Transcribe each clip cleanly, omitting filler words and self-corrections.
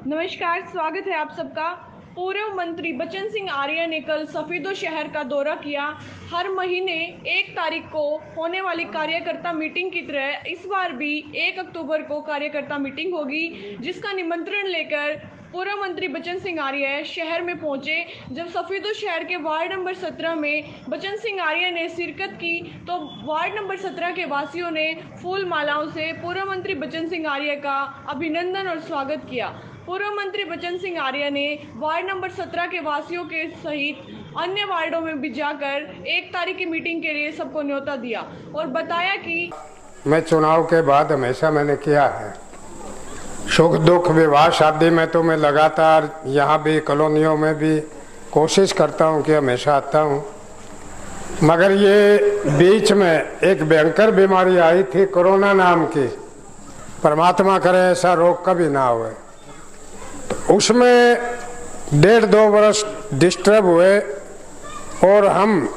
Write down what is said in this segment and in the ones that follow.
नमस्कार, स्वागत है आप सबका। पूर्व मंत्री बच्चन सिंह आर्य ने कल सफेदो शहर का दौरा किया। हर महीने 1 तारीख को होने वाली कार्यकर्ता मीटिंग की तरह इस बार भी 1 अक्टूबर को कार्यकर्ता मीटिंग होगी, जिसका निमंत्रण लेकर पूर्व मंत्री बच्चन सिंह आर्य शहर में पहुंचे। जब सफेदो शहर के वार्ड नंबर 17 में बच्चन सिंह आर्य ने शिरकत की तो वार्ड नंबर 17 के वासियों ने फूल मालाओं से पूर्व मंत्री बच्चन सिंह आर्य का अभिनंदन और स्वागत किया। पूर्व मंत्री बच्चन सिंह आर्य ने वार्ड नंबर 17 के वासियों के सहित अन्य वार्डों में भी जाकर 1 तारीख की मीटिंग के लिए सबको न्योता दिया और बताया कि मैं चुनाव के बाद हमेशा मैंने किया है, सुख दुख विवाह शादी में तो मैं लगातार यहाँ भी कॉलोनियों में भी कोशिश करता हूँ कि हमेशा आता हूँ। मगर ये बीच में एक भयंकर बीमारी आई थी कोरोना नाम की, परमात्मा करे ऐसा रोग कभी ना हुए। तो उसमें 1.5-2 वर्ष डिस्टर्ब हुए और हम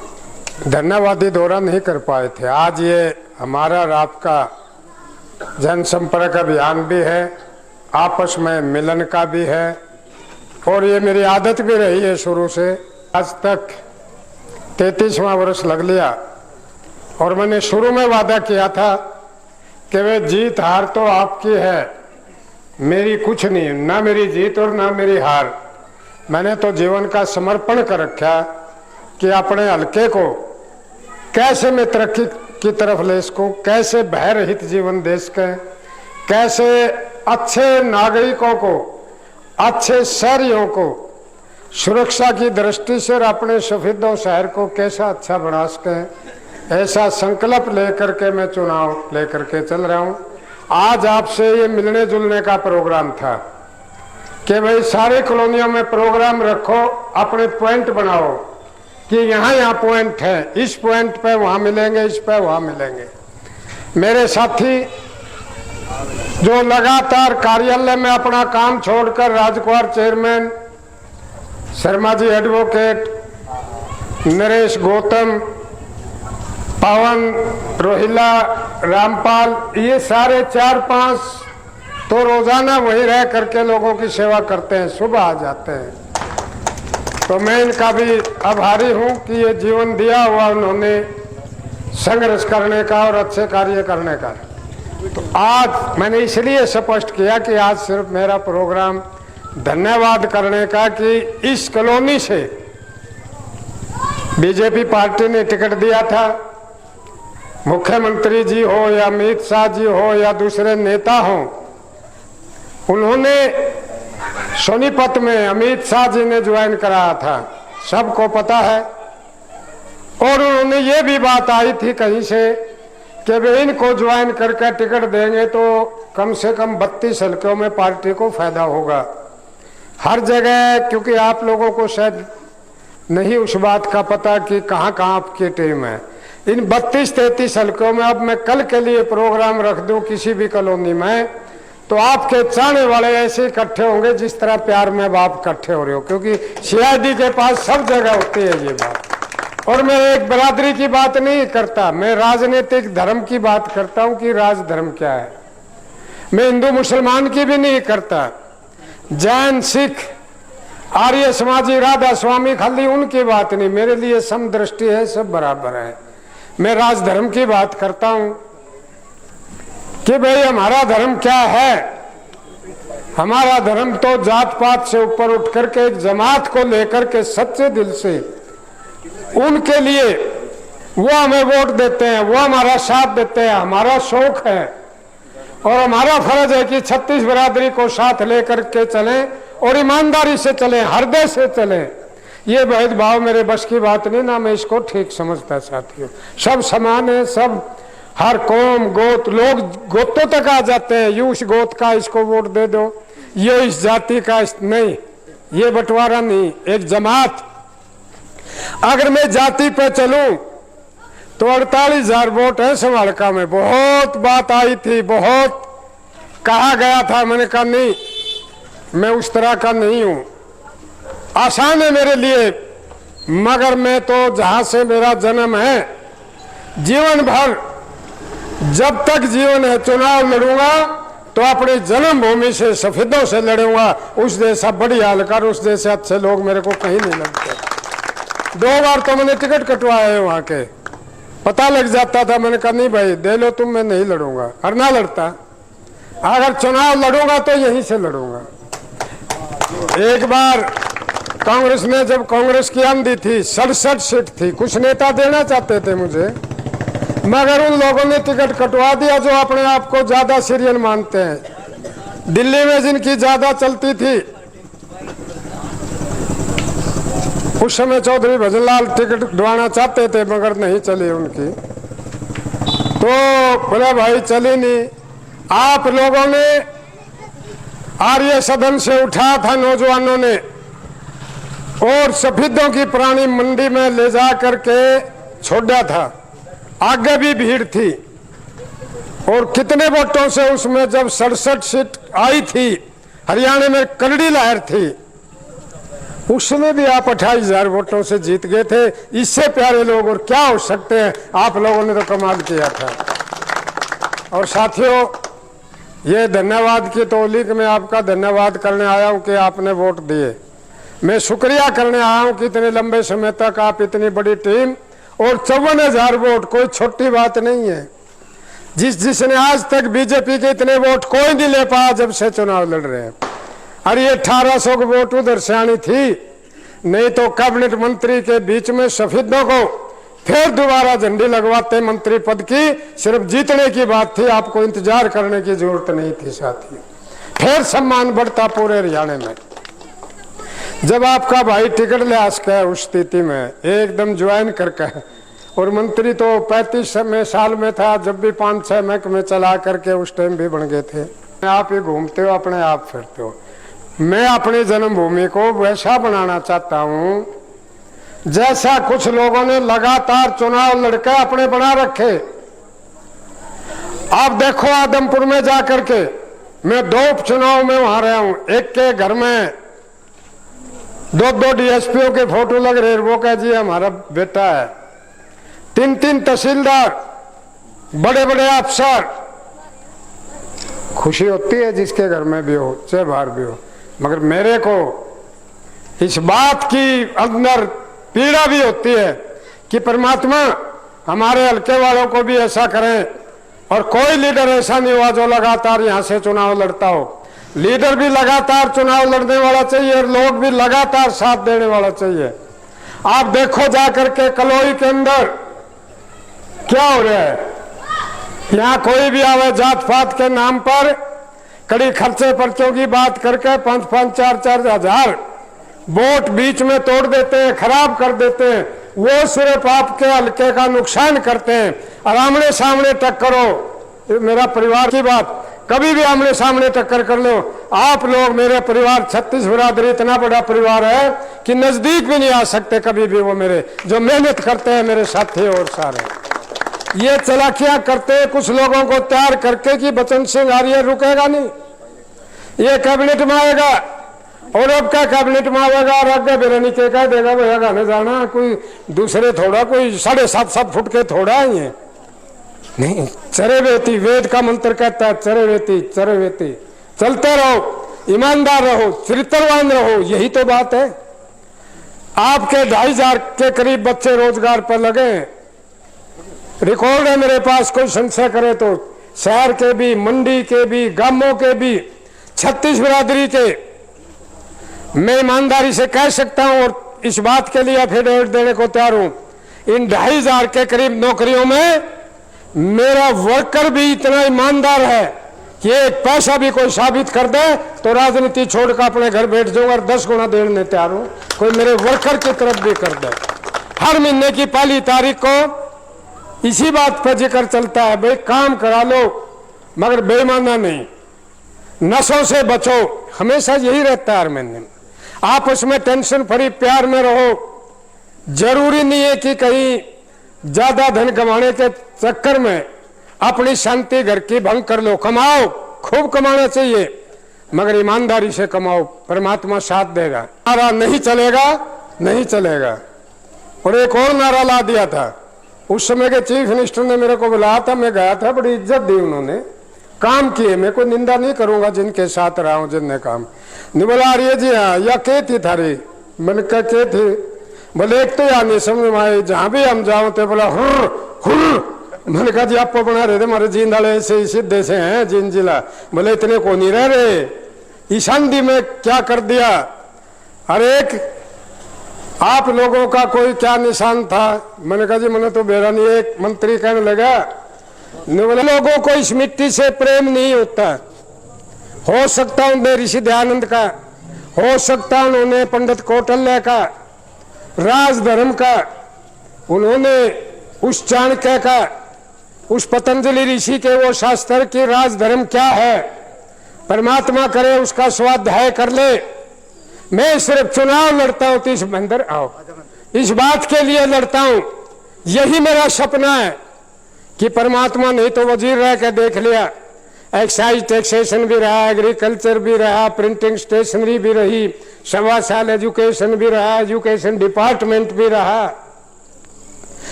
धन्यवादी दौरा नहीं कर पाए थे। आज ये हमारा रात का जनसंपर्क अभियान भी है, आपस में मिलन का भी है और ये मेरी आदत भी रही है शुरू से। आज तक 33वां वर्ष लग लिया और मैंने शुरू में वादा किया था कि वे जीत हार तो आपकी है, मेरी कुछ नहीं, ना मेरी जीत और ना मेरी हार। मैंने तो जीवन का समर्पण कर रखा कि अपने हल्के को कैसे मैं तरक्की की तरफ ले सकूं, कैसे भय रहित जीवन देश के, कैसे अच्छे नागरिकों को, अच्छे शहरियों को सुरक्षा की दृष्टि से और अपने सफेदों शहर को कैसा अच्छा बना सके, ऐसा संकल्प लेकर के मैं चुनाव लेकर के चल रहा हूं। आज आपसे ये मिलने जुलने का प्रोग्राम था कि भाई सारे कॉलोनियों में प्रोग्राम रखो, अपने पॉइंट बनाओ कि यहाँ पॉइंट है, इस पॉइंट पे वहाँ मिलेंगे, इस पे वहाँ मिलेंगे। मेरे साथी जो लगातार कार्यालय में अपना काम छोड़कर राजकुमार चेयरमैन, शर्मा जी एडवोकेट, नरेश गौतम, पवन, रोहिला, रामपाल, ये सारे 4-5 तो रोजाना वहीं रह करके लोगों की सेवा करते हैं, सुबह आ जाते हैं। तो मैं इनका भी आभारी हूं कि ये जीवन दिया हुआ उन्होंने संघर्ष करने का और अच्छे कार्य करने का। तो आज मैंने इसलिए स्पष्ट किया कि आज सिर्फ मेरा प्रोग्राम धन्यवाद करने का कि इस कॉलोनी से बीजेपी पार्टी ने टिकट दिया था। मुख्यमंत्री जी हो या अमित शाह जी हो या दूसरे नेता हो, उन्होंने सोनीपत में अमित शाह जी ने ज्वाइन कराया था, सबको पता है। और उन्होंने ये भी बात आई थी कहीं से कि वे इनको ज्वाइन करके टिकट देंगे तो कम से कम 32 हल्कों में पार्टी को फायदा होगा। हर जगह, क्योंकि आप लोगों को शायद नहीं उस बात का पता कि कहाँ कहाँ आपकी टीम है। इन 32-33 हल्कों में अब मैं कल के लिए प्रोग्राम रख दूं किसी भी कॉलोनी में, तो आपके चाहने वाले ऐसे इकट्ठे होंगे जिस तरह प्यार में बाप इकट्ठे हो रहे हो, क्योंकि सीआईडी के पास सब जगह होती है ये बात। और मैं एक बरादरी की बात नहीं करता, मैं राजनीतिक धर्म की बात करता हूं कि राज धर्म क्या है। मैं हिंदू मुसलमान की भी नहीं करता, जैन, सिख, आर्य समाजी, राधा स्वामी, खाली उनकी बात नहीं। मेरे लिए समदृष्टि है, सब बराबर है। मैं राजधर्म की बात करता हूं कि भाई हमारा धर्म क्या है। हमारा धर्म तो जात पात से ऊपर उठ करके एक जमात को लेकर के सच्चे दिल से उनके लिए वो हमें वोट देते हैं, वो हमारा साथ देते हैं, हमारा शौक है और हमारा फर्ज है कि 36 बरादरी को साथ लेकर के चलें और ईमानदारी से चलें, हृदय से चलें। ये भेदभाव मेरे बस की बात नहीं, ना मैं इसको ठीक समझता साथियों। सब समान है, सब हर कौम गोत, लोग गोतों तक आ जाते हैं, यू इस गोत का इसको वोट दे दो, ये इस जाति का नहीं, ये बंटवारा नहीं, एक जमात। अगर मैं जाति पे चलूं तो 48,000 वोट है समालका में। बहुत बात आई थी, बहुत कहा गया था, मैंने कहा नहीं, मैं उस तरह का नहीं हूं। आसान है मेरे लिए, मगर मैं तो जहां से मेरा जन्म है, जीवन भर जब तक जीवन है चुनाव लड़ूंगा तो अपनी जन्मभूमि से सफेदों से लड़ूंगा। उस जैसा बड़ी हालकर, उस जैसे अच्छे लोग मेरे को कहीं नहीं लगते। 2 बार तो मैंने टिकट कटवाए हैं वहां के, पता लग जाता था। मैंने कहा नहीं भाई दे लो तुम, मैं नहीं लड़ूंगा। और ना लड़ता, अगर चुनाव लड़ूंगा तो यहीं से लड़ूंगा। एक बार कांग्रेस ने, जब कांग्रेस की आंधी थी, 67 सीट थी, कुछ नेता देना चाहते थे मुझे, मगर उन लोगों ने टिकट कटवा दिया जो अपने आप को ज्यादा सीरियन मानते हैं। दिल्ली में जिनकी ज्यादा चलती थी, उस समय चौधरी भजनलाल टिकट कटवाना चाहते थे मगर नहीं चली उनकी, तो बोले भाई चली नहीं। आप लोगों ने आर्य सदन से उठाया था नौजवानों ने, और सफेदों की पुरानी मंडी में ले जा करके छोड़ा था। आगे भी भीड़ थी, और कितने वोटों से उसमें, जब 67 सीट आई थी, हरियाणा में करड़ी लहर थी, उसमें भी आप 28,000 वोटों से जीत गए थे। इससे प्यारे लोग और क्या हो सकते हैं। आप लोगों ने तो कमाल किया था। और साथियों, ये धन्यवाद की तौलीक में आपका धन्यवाद करने आया हूं कि आपने वोट दिए। मैं शुक्रिया करने आया हूं कि इतने लंबे समय तक आप, इतनी बड़ी टीम और 54,000 वोट कोई छोटी बात नहीं है। जिसने आज तक बीजेपी के इतने वोट कोई नहीं ले पाया जब से चुनाव लड़ रहे हैं। अरे 1800 के वोट उधर से आनी थी, नहीं तो कैबिनेट मंत्री के बीच में सफेदों को फिर दोबारा झंडी लगवाते मंत्री पद की। सिर्फ जीतने की बात थी, आपको इंतजार करने की जरूरत नहीं थी साथियों। फिर सम्मान बढ़ता पूरे हरियाणा में। जब आपका भाई टिकट ले आसका उस स्थिति में एकदम ज्वाइन करके, और मंत्री तो 35 साल में था जब भी 5-6 महकमे चला करके उस टाइम भी बन गए थे। आप ही घूमते हो, अपने आप फिरते हो। मैं अपनी जन्मभूमि को वैसा बनाना चाहता हूं जैसा कुछ लोगों ने लगातार चुनाव लड़के अपने बना रखे। आप देखो आदमपुर में जाकर के, मैं 2 उपचुनाव में वहां रहा हूं। एक के घर में 2-2 डीएसपीओ के फोटो लग रहे, वो कह जी हमारा बेटा है। 3-3 तहसीलदार, बड़े बड़े अफसर। खुशी होती है जिसके घर में भी हो, चाहे बाहर भी हो, मगर मेरे को इस बात की अंदर पीड़ा भी होती है कि परमात्मा हमारे हल्के वालों को भी ऐसा करें, और कोई लीडर ऐसा नहीं हुआ जो लगातार यहां से चुनाव लड़ता हो। लीडर भी लगातार चुनाव लड़ने वाला चाहिए, और लोग भी लगातार साथ देने वाला चाहिए। आप देखो जाकर के कलोई के अंदर क्या हो रहा है। यहाँ कोई भी आवे जात पात के नाम पर कड़ी खर्चे पर्चों की बात करके 5-5, 4-4 हजार वोट बीच में तोड़ देते हैं, खराब कर देते हैं। वो सिर्फ आपके हल्के का नुकसान करते हैं। और आमने सामने टक्करो, मेरा परिवार की बात, कभी भी आमने सामने टक्कर कर लो। आप लोग, मेरे परिवार 36 बिरादरी इतना बड़ा परिवार है कि नजदीक भी नहीं आ सकते कभी भी। वो मेरे जो मेहनत करते हैं, मेरे साथी और सारे, ये चलाकियां करते हैं कुछ लोगों को तैयार करके कि बचन सिंह आर्य रुकेगा नहीं, ये कैबिनेट में आएगा, और अब क्या कैबिनेट में आएगा और आगे बिरनी के कह देगा भैया गाने जाना, कोई दूसरे थोड़ा, कोई 7.5 फुट के थोड़ा ही है। नहीं, चरे वेती, वेद का मंत्र कहता है चरे वेती चरे वेती। चलते रहो, ईमानदार रहो, चरित्रवान रहो, यही तो बात है। आपके 2,500 के करीब बच्चे रोजगार पर लगे हैं। रिकॉर्ड है मेरे पास, कोई संशय करे तो। शहर के भी, मंडी के भी, गांवों के भी, 36 बिरादरी के। मैं ईमानदारी से कह सकता हूं और इस बात के लिए एफिडेविट देने को तैयार हूं, इन 2,500 के करीब नौकरियों में मेरा वर्कर भी इतना ईमानदार है कि एक पैसा भी कोई साबित कर दे तो राजनीति छोड़कर अपने घर बैठ जाऊंगा और 10 गुना देने तैयार हूं। कोई मेरे वर्कर की तरफ भी कर दे। हर महीने की पहली तारीख को इसी बात पर जिक्र चलता है, भाई काम करा लो मगर बेईमाना नहीं, नशों से बचो, हमेशा यही रहता है हर महीने। आपस में टेंशन फ्री प्यार में रहो। जरूरी नहीं है कि कहीं ज्यादा धन कमाने के चक्कर में अपनी शांति घर की भंग कर लो। कमाओ, खूब कमाना चाहिए, मगर ईमानदारी से कमाओ, परमात्मा साथ देगा। नारा नहीं चलेगा, नहीं चलेगा। और एक और नारा ला दिया था, उस समय के चीफ मिनिस्टर ने मेरे को बुलाया था, मैं गया था, बड़ी इज्जत दी उन्होंने, काम किए, मैं कोई निंदा नहीं करूंगा जिनके साथ रहा हूं, जिनने काम नहीं। बोला अरे जी हाँ, या के थी थारी? मैंने कहा के थी? बोले एक तो यार नहीं समझ में आए, जहां भी हम जाओ तो बोला हुर्र हुर्र। मैंने कहा जी आप बना रहे थे, हमारे जींद वाले ऐसे ही सीधे से हैं जींद जिला। बोले इतने को नहीं रह रहे, ईशानदी में क्या कर दिया? अरे एक आप लोगों का कोई क्या निशान था? मैंने कहा जी मैंने तो बेरा नहीं। एक मंत्री कहने लगा बोले लोगों को इस मिट्टी से प्रेम नहीं होता। हो सकता उन्हें ऋषि दयानंद का, हो सकता उन्होंने पंडित कौटिल्य का, राज धर्म का, उन्होंने उस चाणक्य का, उस पतंजलि ऋषि के वो शास्त्र की राज धर्म क्या है, परमात्मा करे उसका स्वाध्याय कर ले। मैं सिर्फ चुनाव लड़ता हूं, तो इस अंदर आओ, इस बात के लिए लड़ता हूं, यही मेरा सपना है कि परमात्मा नहीं तो वजीर रह के देख लिया, एक्साइज टैक्सेशन भी रहा, एग्रीकल्चर भी रहा, प्रिंटिंग स्टेशनरी भी रही, 1.25 साल एजुकेशन भी रहा, एजुकेशन डिपार्टमेंट भी रहा।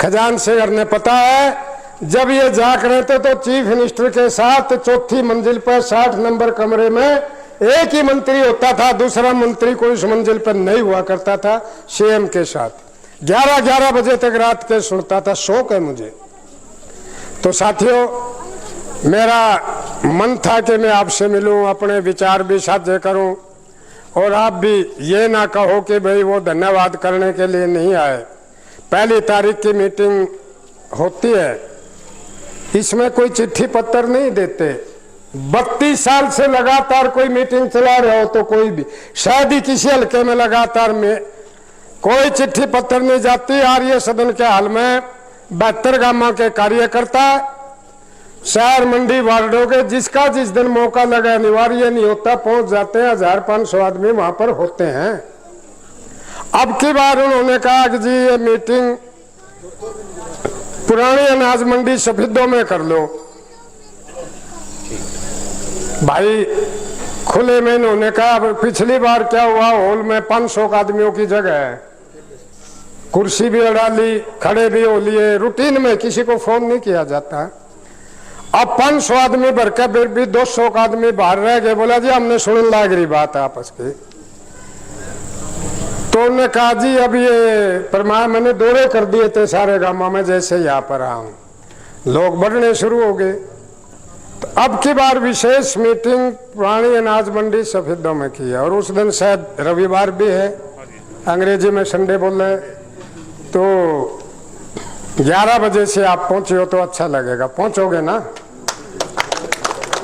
खजान से ने पता है जब ये जाग रहे थे तो चीफ मिनिस्टर के साथ 4थी मंजिल पर 60 नंबर कमरे में एक ही मंत्री होता था, दूसरा मंत्री कोई उस मंजिल पर नहीं हुआ करता था। सीएम के साथ 11-11 बजे तक रात के सुनता था, शौक है मुझे। तो साथियों मेरा मन था कि मैं आपसे मिलूं, अपने विचार भी साझे करूं, और आप भी ये ना कहो कि भाई वो धन्यवाद करने के लिए नहीं आए। 1 तारीख की मीटिंग होती है, इसमें कोई चिट्ठी पत्र नहीं देते। 32 साल से लगातार कोई मीटिंग चला रहे हो तो कोई भी, शायद ही किसी हल्के में लगातार में कोई चिट्ठी पत्र नहीं जाती। आर्य सदन के हाल में 72 गांव के कार्यकर्ता शहर मंडी वार्डों के जिसका जिस दिन मौका लगा, अनिवार्य नहीं होता, पहुंच जाते हैं। 1500 आदमी वहां पर होते हैं। अब की बार उन्होंने कहा कि जी ये मीटिंग पुरानी अनाज मंडी सफेदों में कर लो। भाई खुले में इन्होंने कहा, पिछली बार क्या हुआ, हॉल में 500 आदमियों की जगह है, कुर्सी भी अड़ा ली, खड़े भी हो लिए, रूटीन में किसी को फोन नहीं किया जाता। अब 500 आदमी भर के फिर भी 200 आदमी बाहर रह गए। बोला जी हमने सुन लाग रही बात आपस की। तो उन्होंने कहा जी अब ये मैंने दौरे कर दिए थे सारे गांवों में, जैसे यहाँ पर आऊं लोग बढ़ने शुरू हो गए। तो अब की बार विशेष मीटिंग पुरानी अनाज मंडी सफेदों में की है, और उस दिन शायद रविवार भी है, अंग्रेजी में संडे बोल रहे। तो 11 बजे से आप पहुंचे हो तो अच्छा लगेगा। पहुंचोगे ना?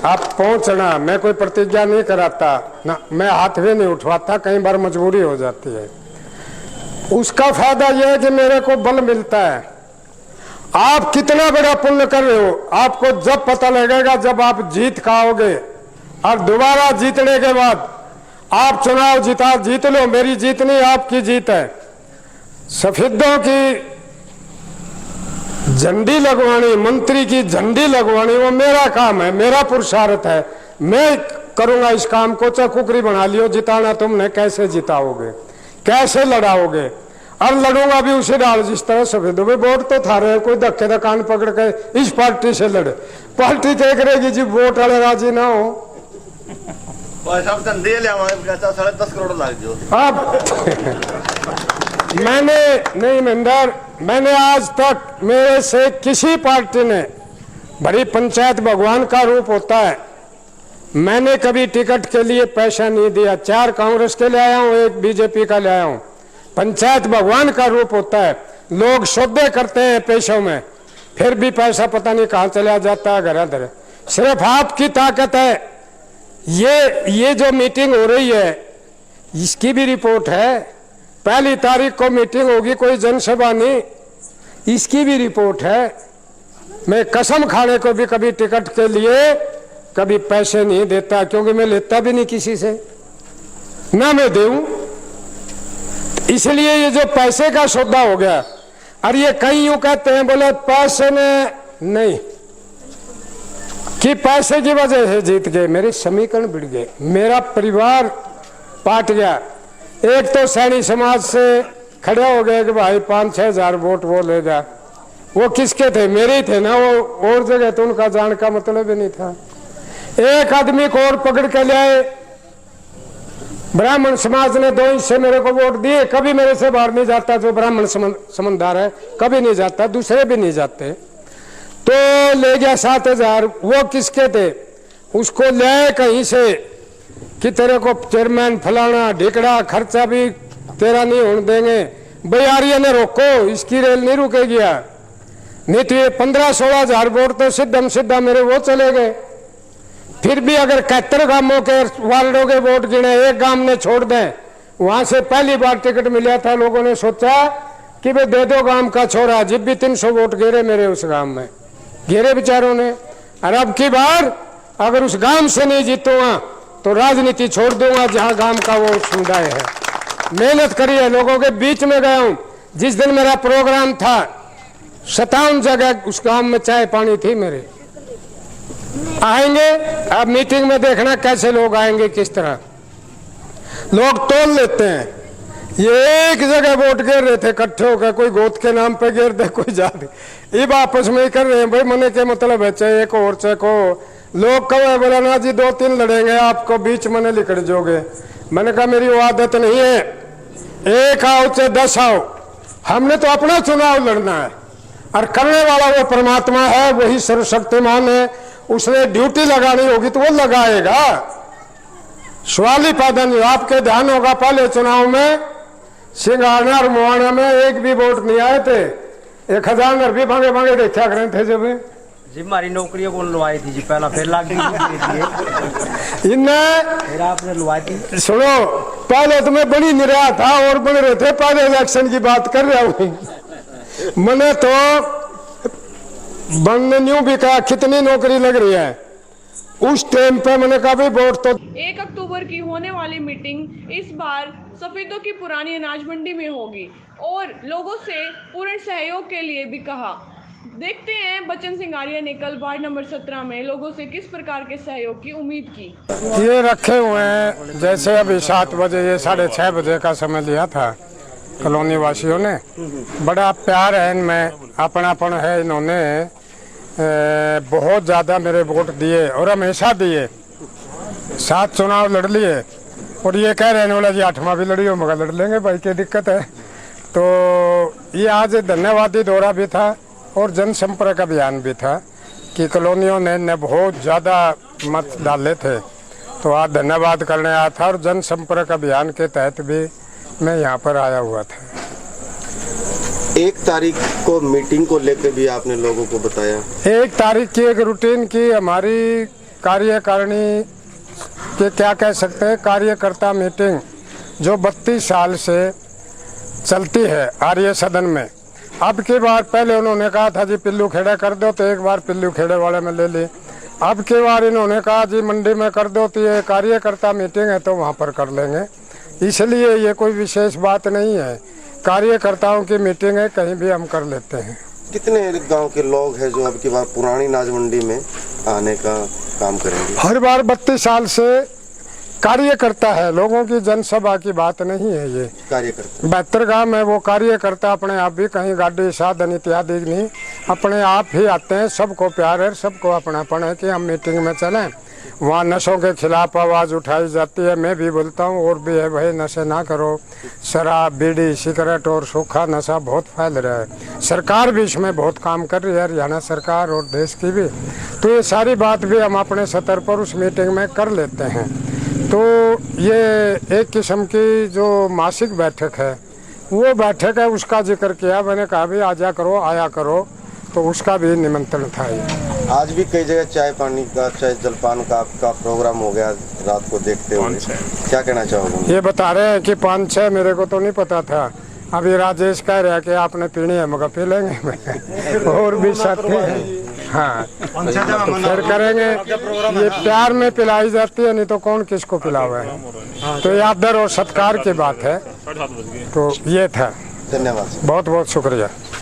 आप पहुंचना, मैं कोई प्रतिज्ञा नहीं कराता ना, मैं हाथ भी नहीं उठवाता, कई बार मजबूरी हो जाती है। उसका फायदा यह है कि मेरे को बल मिलता है। आप कितना बड़ा पुण्य कर रहे हो आपको जब पता लगेगा, जब आप जीत खाओगे, और दोबारा जीतने के बाद आप चुनाव जीत लो। मेरी जीत नहीं, आपकी जीत है। सफेदों की झंडी लगवानी, मंत्री की झंडी लगवानी, वो मेरा काम है, मेरा पुरुषार्थ है। मैं करूंगा इस काम को। चाहे कुकरी बना लियो, जिताना तुमने, कैसे जिताओगे, कैसे लड़ाओगे? और लड़ूंगा भी उसी डाल जिस तरह सफेदों में। वोट तो था रहे, कोई धक्के का कान पकड़ के इस पार्टी से लड़े, पार्टी तय करेगी जी, वोट वाले राजी ना हो। $10 करोड़ लाग जो मैंने नहीं मंदर, मैंने आज तक मेरे से किसी पार्टी ने, बड़ी पंचायत भगवान का रूप होता है, मैंने कभी टिकट के लिए पैसा नहीं दिया। 4 कांग्रेस के ले आया हूं, 1 बीजेपी का ले आया हूं। पंचायत भगवान का रूप होता है। लोग सौदे करते हैं पैसों में, फिर भी पैसा पता नहीं कहां चला जाता है, घर धरे। सिर्फ आपकी ताकत है। ये जो मीटिंग हो रही है इसकी भी रिपोर्ट है। 1 तारीख को मीटिंग होगी, कोई जनसभा नहीं, इसकी भी रिपोर्ट है। मैं कसम खाने को भी कभी टिकट के लिए कभी पैसे नहीं देता, क्योंकि मैं लेता भी नहीं किसी से, ना मैं दूं। इसलिए ये जो पैसे का सौदा हो गया, और ये कई यूं कहते हैं, बोले पैसे ने नहीं, कि पैसे की वजह से जीत गए, मेरे समीकरण बिगड़ गए, मेरा परिवार पाट गया। एक तो सैनी समाज से खड़े हो गए कि भाई 5-6 हजार वोट वो ले जा। वो किसके थे? मेरे ही थे ना, वो और जगह तो उनका जान का मतलब ही नहीं था। एक आदमी को और पकड़ के ले आए, ब्राह्मण समाज ने 2 हिस्से मेरे को वोट दिए। कभी मेरे से बाहर नहीं जाता, जो ब्राह्मण समझदार है कभी नहीं जाता, दूसरे भी नहीं जाते। तो ले गया 7,000। वो किसके थे? उसको ले कहीं से कि तेरे को चेयरमैन फलाना ढिकड़ा, खर्चा भी तेरा नहीं होने देंगे। बयारिया ने रोको, इसकी रेल नहीं रुकेगी। नहीं तो ये 15-16 हजार वोट तो सीधा मेरे वो चले गए। फिर भी अगर 71 गांवों के वार्डों के वोट गिने, एक गांव ने छोड़ दें, वहां से पहली बार टिकट मिला था, लोगों ने सोचा कि वे दे दो गांव का छोरा। जब भी 300 वोट गिरे मेरे उस गांव में, गिरे बेचारों ने। और अब की बार अगर उस गांव से नहीं जीतूंगा तो राजनीति छोड़ दूंगा, जहां गांव का वो समुदाय है। मेहनत करी है, लोगों के बीच में गया हूं। जिस दिन मेरा प्रोग्राम था 57 जगह उस गांव में चाय पानी थी मेरे। आएंगे अब मीटिंग में, देखना कैसे लोग आएंगे, किस तरह लोग तोल लेते हैं। ये एक जगह वोट गिर रहे थे इकट्ठे होकर, कोई गोद के नाम पे गिर दे, कोई जाति, ये आपस में ही कर रहे हैं। भाई मने के मतलब है चाहे एक और चाहे को लोग कहो बोला ना जी 2-3 लड़ेंगे, आपको बीच में लिकड़ जोगे। मैंने कहा मेरी वो आदत नहीं है, एक आओ चाहे 10 आओ, हमने तो अपना चुनाव लड़ना है। और करने वाला वो परमात्मा है, वही सर्वशक्तिमान है। उसने ड्यूटी लगानी होगी तो वो लगाएगा, सवाल ही पैदा नहीं। आपके ध्यान होगा पहले चुनाव में सिंगाना और मुआना में एक भी वोट नहीं आए थे। 1000 नरबी भागे भागे देखा करें थे जब जी हमारी नौकरियों को लुवाई थी जी, पहला फिर लाग गई इनने आपने लुवाई थी। सुनो, पहले तो मैं बड़ी निराश था और बन रहे थे, पहले इलेक्शन की बात कर रहा हूँ। मैंने तो बनने न्यू भी कहा कितनी नौकरी लग रही है, उस टाइम पे मैंने कहा भाई वोट तो। 1 अक्टूबर की होने वाली मीटिंग इस बार सफेदों की पुरानी अनाज मंडी में होगी और लोगों से पूर्ण सहयोग के लिए भी कहा। देखते हैं बच्चन सिंह आर्य ने कल वार्ड नंबर 17 में लोगों से किस प्रकार के सहयोग की उम्मीद की। ये रखे हुए हैं, जैसे अभी 7 बजे, ये 6:30 बजे का समय लिया था कॉलोनी वासियों ने। बड़ा प्यार है इनमें, अपनापन है। इन्होंने बहुत ज़्यादा मेरे वोट दिए और हमेशा दिए। 7 चुनाव लड़ लिए और ये कह रहे हैं बोला जी 8वां भी लड़ी हो, मगर लड़ लेंगे भाई, क्या दिक्कत है। तो ये आज धन्यवादी दौरा भी था और जनसंपर्क अभियान भी था कि कॉलोनियों ने बहुत ज़्यादा मत डाले थे, तो आज धन्यवाद करने आया था। और जनसंपर्क अभियान के तहत भी मैं यहाँ पर आया हुआ था। 1 तारीख को मीटिंग को लेकर भी आपने लोगों को बताया। 1 तारीख की एक रूटीन की हमारी कार्यकारिणी के क्या कह सकते हैं, कार्यकर्ता मीटिंग जो 32 साल से चलती है आर्य सदन में। अब की बार पहले उन्होंने कहा था जी पिल्लू खेड़ा कर दो, तो एक बार पिल्लू खेड़े वाले में ले ली। अब की बार इन्होंने कहा जी मंडी में कर दो, तो ये कार्यकर्ता मीटिंग है तो वहाँ पर कर लेंगे। इसलिए ये कोई विशेष बात नहीं है, कार्यकर्ताओं की मीटिंग है, कहीं भी हम कर लेते हैं। कितने गांव के लोग हैं जो अब की बार पुरानी अनाज मंडी में आने का काम करेंगे? हर बार 32 साल से कार्यकर्ता है, लोगों की जनसभा की बात नहीं है। ये कार्यकर्ता 72 गांव में वो कार्यकर्ता अपने आप भी, कहीं गाड़ी साधन इत्यादि नहीं, अपने आप ही आते हैं। सबको प्यार है, सबको अपनापन है कि हम मीटिंग में चलें। वहाँ नशों के खिलाफ आवाज़ उठाई जाती है, मैं भी बोलता हूँ और भी है, भाई नशे ना करो। शराब, बीड़ी, सिगरेट और सूखा नशा बहुत फैल रहा है। सरकार भी इसमें बहुत काम कर रही है, हरियाणा सरकार और देश की भी। तो ये सारी बात भी हम अपने स्तर पर उस मीटिंग में कर लेते हैं। तो ये एक किस्म की जो मासिक बैठक है, वो बैठक है, उसका जिक्र किया। मैंने कहा भी आजा करो, आया करो, तो उसका भी निमंत्रण था। ये आज भी कई जगह चाय पानी का, चाय जलपान का आपका प्रोग्राम हो गया रात को देखते हुए, क्या कहना चाहोगे? ये बता रहे हैं कि 5-6, मेरे को तो नहीं पता था। अभी राजेश कह रहा है कि आपने पीनी है, मगर पी लेंगे। और भी साथी हैं, हाँ, तो फिर करेंगे। ये प्यार में पिलाई जाती है, नहीं तो कौन किसको पिलावा है। तो ये आदर और सत्कार की बात है। तो ये था। धन्यवाद, बहुत बहुत शुक्रिया।